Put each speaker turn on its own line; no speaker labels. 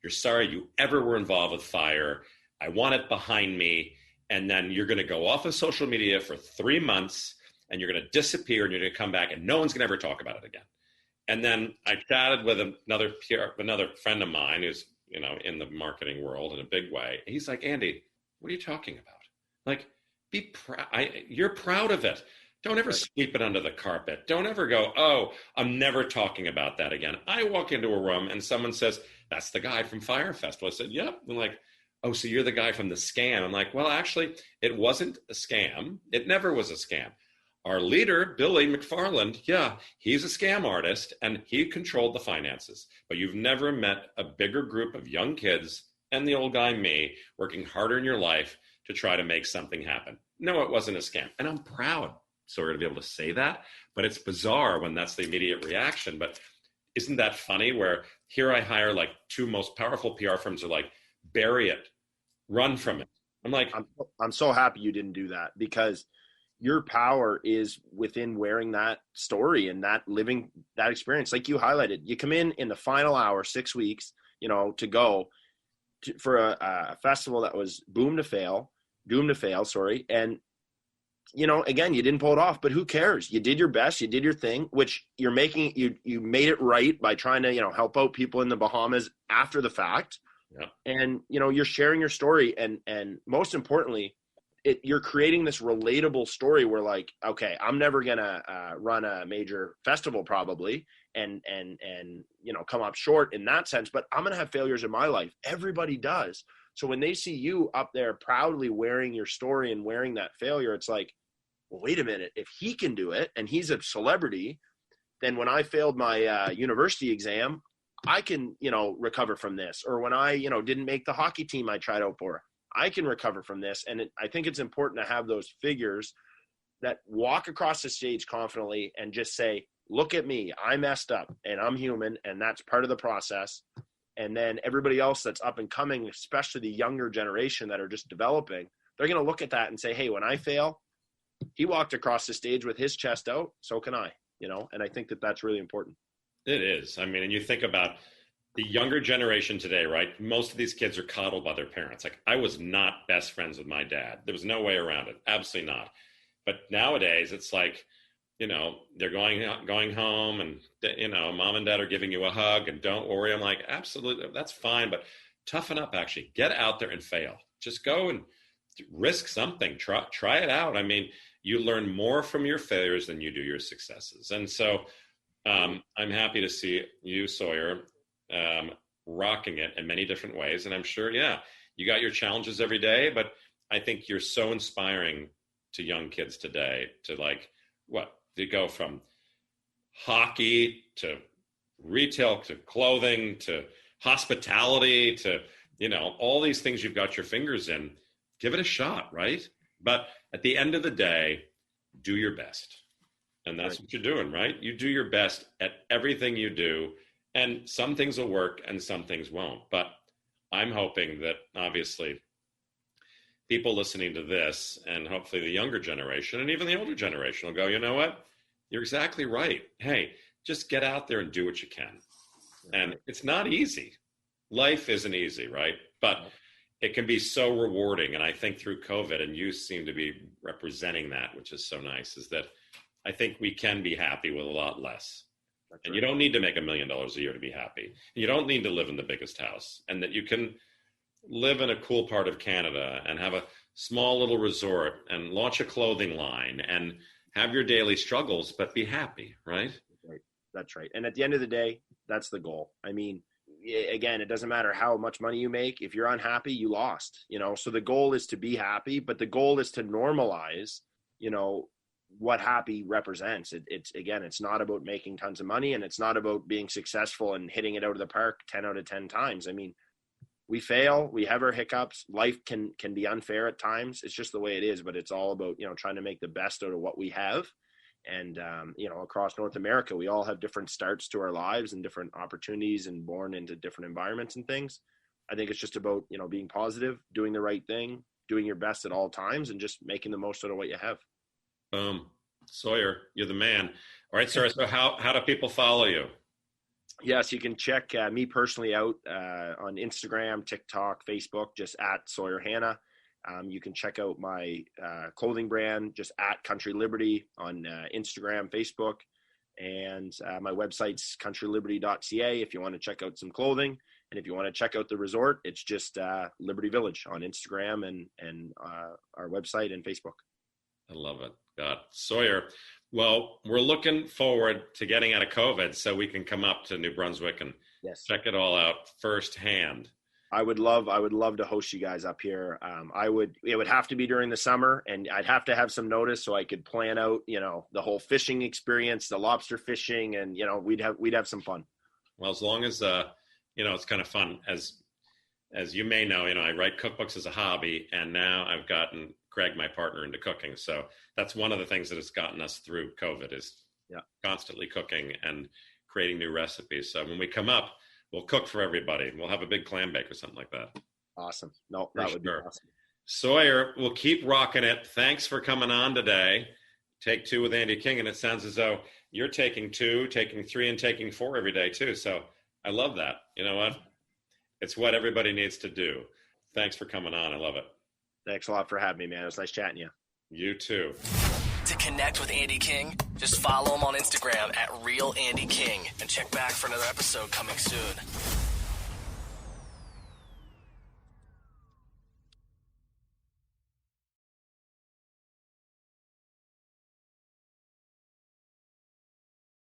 you're sorry you ever were involved with fire. I want it behind me. And then you're going to go off of social media for 3 months and you're going to disappear and you're going to come back and no one's going to ever talk about it again. And then I chatted with another friend of mine who's, in the marketing world in a big way. He's like, Andy, what are you talking about? Like, be proud. You're proud of it. Don't ever sweep it under the carpet. Don't ever go, oh, I'm never talking about that again. I walk into a room and someone says, that's the guy from Fire Festival. I said, yep. I'm like, oh, so you're the guy from the scam. I'm like, well, actually, it wasn't a scam. It never was a scam. Our leader, Billy McFarland, yeah, he's a scam artist and he controlled the finances. But you've never met a bigger group of young kids and the old guy, me, working harder in your life to try to make something happen. No, it wasn't a scam. And I'm proud, Sawyer, to be able to say that. But it's bizarre when that's the immediate reaction. But isn't that funny where here I hire like 2 most powerful PR firms are like, bury it, run from it. I'm like,
I'm so happy you didn't do that because your power is within wearing that story and that living that experience. Like you highlighted, you come in the final hour, 6 weeks, to go for a festival that was doomed to fail. And, again, you didn't pull it off, but who cares? You did your best. You did your thing, which you made it right by trying to, help out people in the Bahamas after the fact.
Yeah.
And, you're sharing your story. And most importantly, you're creating this relatable story where like, okay, I'm never going to run a major festival probably and come up short in that sense, but I'm going to have failures in my life. Everybody does. So when they see you up there proudly wearing your story and wearing that failure, it's like, well, wait a minute, if he can do it and he's a celebrity, then when I failed my university exam, I can, recover from this. Or when I, didn't make the hockey team I tried out for, I can recover from this. And I think it's important to have those figures that walk across the stage confidently and just say, look at me, I messed up and I'm human. And that's part of the process. And then everybody else that's up and coming, especially the younger generation that are just developing, they're going to look at that and say, hey, when I fail, he walked across the stage with his chest out. So can I, and I think that that's really important.
It is. I mean, and you think about the younger generation today, right? Most of these kids are coddled by their parents. Like I was not best friends with my dad. There was no way around it. Absolutely not. But nowadays it's like, they're going home and, mom and dad are giving you a hug and don't worry. I'm like, absolutely. That's fine. But toughen up, actually. Get out there and fail. Just go and risk something. Try it out. I mean, you learn more from your failures than you do your successes. And so I'm happy to see you, Sawyer, rocking it in many different ways. And I'm sure, you got your challenges every day, but I think you're so inspiring to young kids today to to go from hockey to retail to clothing to hospitality to, all these things you've got your fingers in. Give it a shot, right? But at the end of the day, do your best. And that's what you're doing, right? You do your best at everything you do. And some things will work and some things won't. But I'm hoping that obviously people listening to this and hopefully the younger generation and even the older generation will go, you know what? You're exactly right. Hey, just get out there and do what you can. And it's not easy. Life isn't easy, right? But it can be so rewarding. And I think through COVID, and you seem to be representing that, which is so nice, is that I think we can be happy with a lot less. And you don't need to make $1 million a year to be happy. You don't need to live in the biggest house, and that you can live in a cool part of Canada and have a small little resort and launch a clothing line and have your daily struggles, but be happy, right?
Right. That's right. And at the end of the day, that's the goal. I mean, again, it doesn't matter how much money you make. If you're unhappy, you lost, so the goal is to be happy, but the goal is to normalize, what happy represents. It's not about making tons of money, and it's not about being successful and hitting it out of the park 10 out of 10 times. I mean, we fail, we have our hiccups. Life can be unfair at times. It's just the way it is, but it's all about, trying to make the best out of what we have. And, across North America, we all have different starts to our lives and different opportunities and born into different environments and things. I think it's just about, being positive, doing the right thing, doing your best at all times, and just making the most out of what you have.
Sawyer, you're the man. All right, sir. So how do people follow you?
Yes, you can check me personally out on Instagram, TikTok, Facebook, just at Sawyer Hannay. You can check out my clothing brand, just at Country Liberty on Instagram, Facebook, and my website's countryliberty.ca if you want to check out some clothing. And if you want to check out the resort, it's just Liberty Village on Instagram and our website and Facebook.
I love it. God, Sawyer. Well, we're looking forward to getting out of COVID so we can come up to New Brunswick and check it all out firsthand.
I would love to host you guys up here. It would have to be during the summer, and I'd have to have some notice so I could plan out, the whole fishing experience, the lobster fishing, and, we'd have some fun.
Well, as long as, it's kind of fun. As you may know, I write cookbooks as a hobby, and now I've gotten Greg, my partner, into cooking. So that's one of the things that has gotten us through COVID is constantly cooking and creating new recipes. So when we come up, we'll cook for everybody. We'll have a big clam bake or something like that.
Awesome. No, that would be awesome.
Sawyer, we'll keep rocking it. Thanks for coming on today. Take 2 with Andy King. And it sounds as though you're taking 2, taking 3, and taking 4 every day too. So I love that. You know what? It's what everybody needs to do. Thanks for coming on. I love it.
Thanks a lot for having me, man. It was nice chatting to you.
You too.
To connect with Andy King, just follow him on Instagram at RealAndyKing and check back for another episode coming soon.